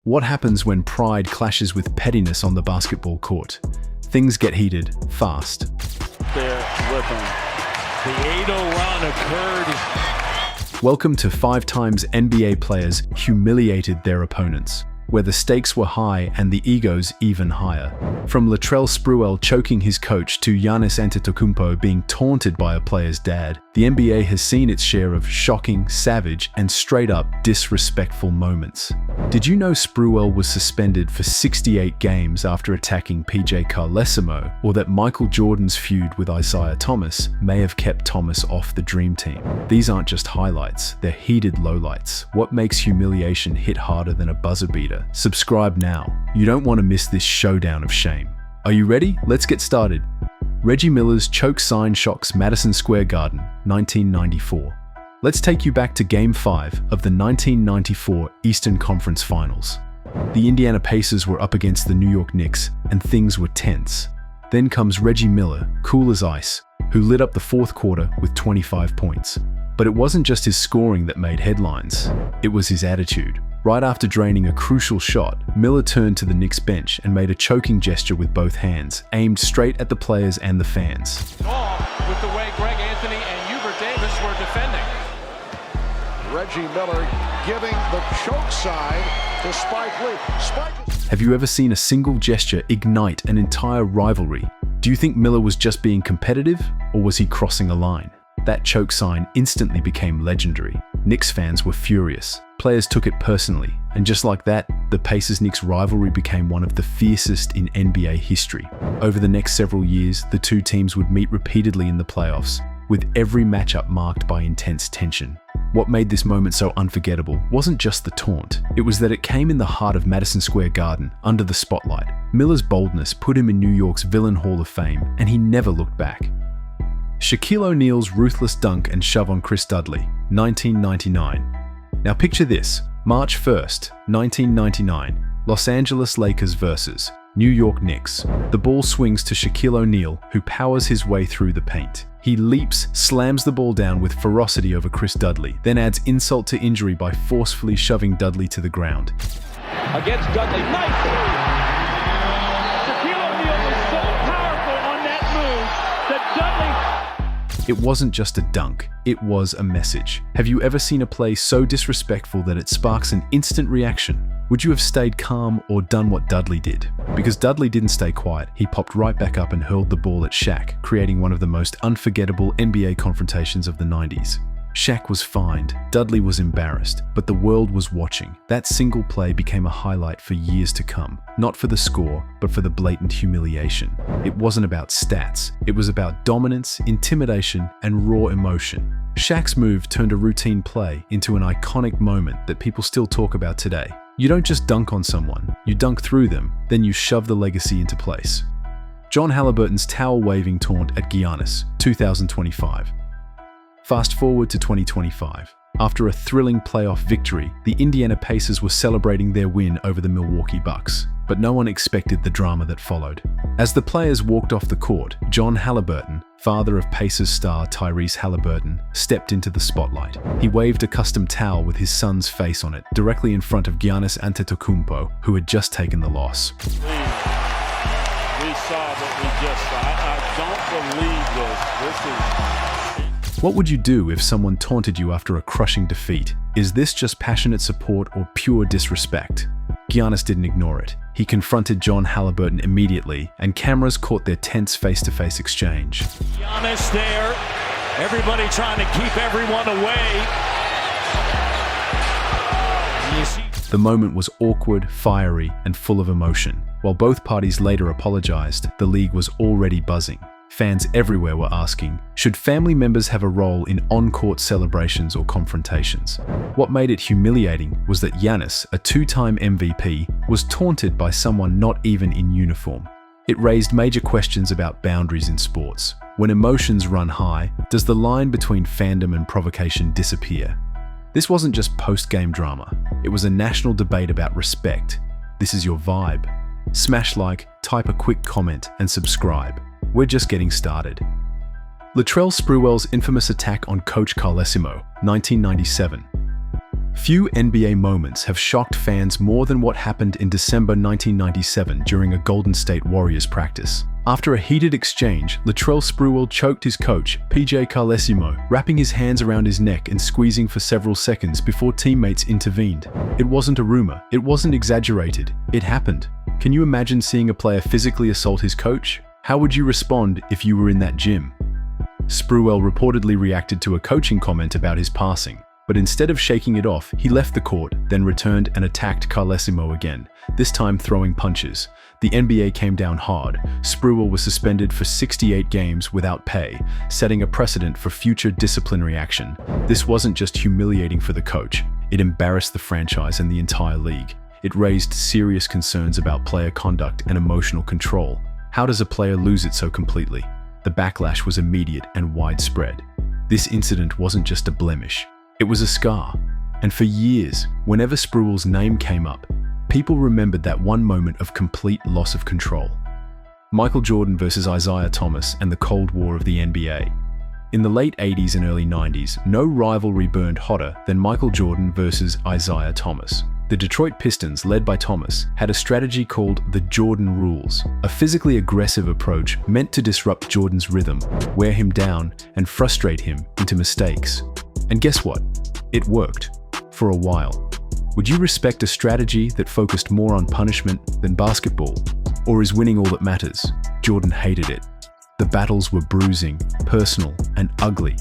What happens when pride clashes with pettiness on the basketball court? Things get heated fast. There with him. The 8-0 run occurred. Welcome to 5 times NBA players humiliated their opponents, where the stakes were high and the egos even higher. From Latrell Spruels choking his coach to Giannis Antetokounmpo being taunted by a player's dad, the NBA has seen its share of shocking, savage, and straight-up disrespectful moments. Did you know Spruels was suspended for 68 games after attacking PJ Carlesimo, or that Michael Jordan's feud with Isaiah Thomas may have kept Thomas off the Dream Team? These aren't just highlights, they're heated lowlights. What makes humiliation hit harder than a buzzer beater? Subscribe now. You don't want to miss this showdown of shame. Are you ready? Let's get started. Reggie Miller's choke sign shocks Madison Square Garden, 1994. Let's take you back to Game 5 of the 1994 Eastern Conference Finals. The Indiana Pacers were up against the New York Knicks, and things were tense. Then comes Reggie Miller, cool as ice, who lit up the fourth quarter with 25 points. But it wasn't just his scoring that made headlines, it was his attitude. Right after draining a crucial shot, Miller turned to the Knicks bench and made a choking gesture with both hands, aimed straight at the players and the fans. With the way Greg Anthony and Hubert Davis were defending. Reggie Miller giving the choke sign to Spike Lee. Have you ever seen a single gesture ignite an entire rivalry? Do you think Miller was just being competitive, or was he crossing a line? That choke sign instantly became legendary. Knicks fans were furious. Players took it personally, and just like that, the Pacers-Knicks rivalry became one of the fiercest in NBA history. Over the next several years, the two teams would meet repeatedly in the playoffs, with every matchup marked by intense tension. What made this moment so unforgettable wasn't just the taunt, it was that it came in the heart of Madison Square Garden, under the spotlight. Miller's boldness put him in New York's Villain Hall of Fame, and he never looked back. Shaquille O'Neal's ruthless dunk and shove on Chris Dudley, 1999. Now picture this, March 1st, 1999, Los Angeles Lakers versus New York Knicks. The ball swings to Shaquille O'Neal, who powers his way through the paint. He leaps, slams the ball down with ferocity over Chris Dudley, then adds insult to injury by forcefully shoving Dudley to the ground. Against Dudley. Nice move! Shaquille O'Neal was so powerful on that move that Dudley... It wasn't just a dunk, it was a message. Have you ever seen a play so disrespectful that it sparks an instant reaction? Would you have stayed calm or done what Dudley did? Because Dudley didn't stay quiet, he popped right back up and hurled the ball at Shaq, creating one of the most unforgettable NBA confrontations of the 90s. Shaq was fined, Dudley was embarrassed, but the world was watching. That single play became a highlight for years to come, not for the score, but for the blatant humiliation. It wasn't about stats, it was about dominance, intimidation, and raw emotion. Shaq's move turned a routine play into an iconic moment that people still talk about today. You don't just dunk on someone, you dunk through them, then you shove the legacy into place. John Halleberttons towel-waving taunt at Giannis, 2025. Fast forward to 2025. After a thrilling playoff victory, the Indiana Pacers were celebrating their win over the Milwaukee Bucks, but no one expected the drama that followed. As the players walked off the court, John Halleberton, father of Pacers star Tyrese Halleberton, stepped into the spotlight. He waved a custom towel with his son's face on it, directly in front of Giannis Antetokounmpo, who had just taken the loss. We saw what we just saw. I don't believe this. This is... What would you do if someone taunted you after a crushing defeat? Is this just passionate support or pure disrespect? Giannis didn't ignore it. He confronted John Halleberton immediately, and cameras caught their tense face-to-face exchange. Giannis there, everybody trying to keep everyone away. The moment was awkward, fiery, and full of emotion. While both parties later apologized, the league was already buzzing. Fans everywhere were asking, should family members have a role in on-court celebrations or confrontations? What made it humiliating was that Giannis, a 2-time MVP, was taunted by someone not even in uniform. It raised major questions about boundaries in sports. When emotions run high, does the line between fandom and provocation disappear? This wasn't just post-game drama. It was a national debate about respect. This is your vibe. Smash like, type a quick comment, and subscribe. We're just getting started. Latrell Spruels' infamous attack on Coach Carlesimo, 1997. Few NBA moments have shocked fans more than what happened in December 1997 during a Golden State Warriors practice. After a heated exchange, Latrell Spruels choked his coach, PJ Carlesimo, wrapping his hands around his neck and squeezing for several seconds before teammates intervened. It wasn't a rumor, it wasn't exaggerated, it happened. Can you imagine seeing a player physically assault his coach? How would you respond if you were in that gym? Spruels reportedly reacted to a coaching comment about his passing, but instead of shaking it off, he left the court, then returned and attacked Carlesimo again, this time throwing punches. The NBA came down hard. Spruels was suspended for 68 games without pay, setting a precedent for future disciplinary action. This wasn't just humiliating for the coach, it embarrassed the franchise and the entire league. It raised serious concerns about player conduct and emotional control. How does a player lose it so completely? The backlash was immediate and widespread. This incident wasn't just a blemish, it was a scar. And for years, whenever Spruels' name came up, people remembered that one moment of complete loss of control. Michael Jordan versus Isiah Thomas and the Cold War of the NBA. In the late 80s and early 90s, no rivalry burned hotter than Michael Jordan versus Isiah Thomas. The Detroit Pistons, led by Thomas, had a strategy called the Jordan Rules, a physically aggressive approach meant to disrupt Jordan's rhythm, wear him down, and frustrate him into mistakes. And guess what? It worked. For a while. Would you respect a strategy that focused more on punishment than basketball? Or is winning all that matters? Jordan hated it. The battles were bruising, personal, and ugly.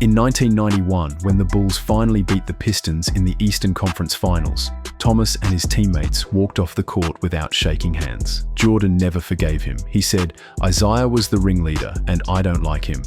In 1991, when the Bulls finally beat the Pistons in the Eastern Conference Finals, Thomas and his teammates walked off the court without shaking hands. Jordan never forgave him. He said, "Isiah was the ringleader, and I don't like him."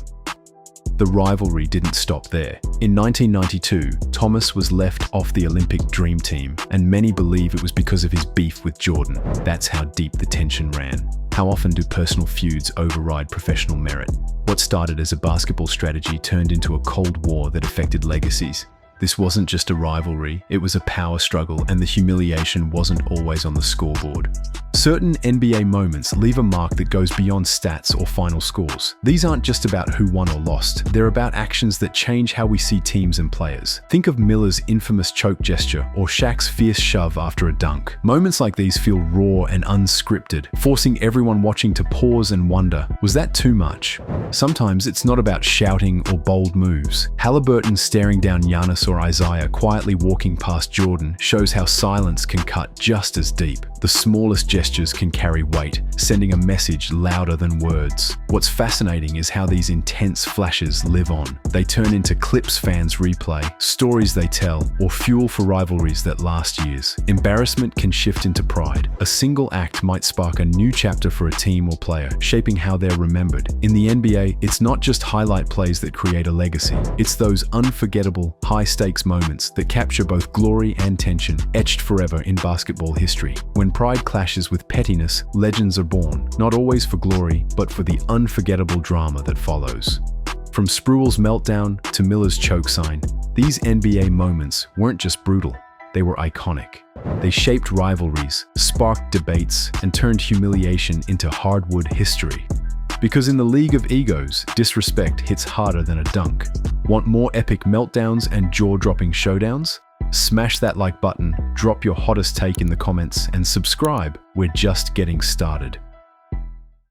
The rivalry didn't stop there. In 1992, Thomas was left off the Olympic Dream Team, and many believe it was because of his beef with Jordan. That's how deep the tension ran. How often do personal feuds override professional merit? What started as a basketball strategy turned into a cold war that affected legacies. This wasn't just a rivalry, it was a power struggle, and the humiliation wasn't always on the scoreboard. Certain NBA moments leave a mark that goes beyond stats or final scores. These aren't just about who won or lost, they're about actions that change how we see teams and players. Think of Miller's infamous choke gesture or Shaq's fierce shove after a dunk. Moments like these feel raw and unscripted, forcing everyone watching to pause and wonder, was that too much? Sometimes it's not about shouting or bold moves. Halleberttons staring down Giannis or Isiah quietly walking past Jordan shows how silence can cut just as deep. The smallest gestures can carry weight, sending a message louder than words. What's fascinating is how these intense flashes live on. They turn into clips fans replay, stories they tell, or fuel for rivalries that last years. Embarrassment can shift into pride. A single act might spark a new chapter for a team or player, shaping how they're remembered. In the NBA, it's not just highlight plays that create a legacy. It's those unforgettable, high-stakes moments that capture both glory and tension, etched forever in basketball history. When pride clashes with pettiness, legends are born, not always for glory, but for the unforgettable drama that follows. From Spruels' meltdown to Miller's choke sign, these NBA moments weren't just brutal, they were iconic. They shaped rivalries, sparked debates, and turned humiliation into hardwood history. Because in the league of egos, disrespect hits harder than a dunk. Want more epic meltdowns and jaw-dropping showdowns? Smash that like button, drop your hottest take in the comments, and subscribe. We're just getting started.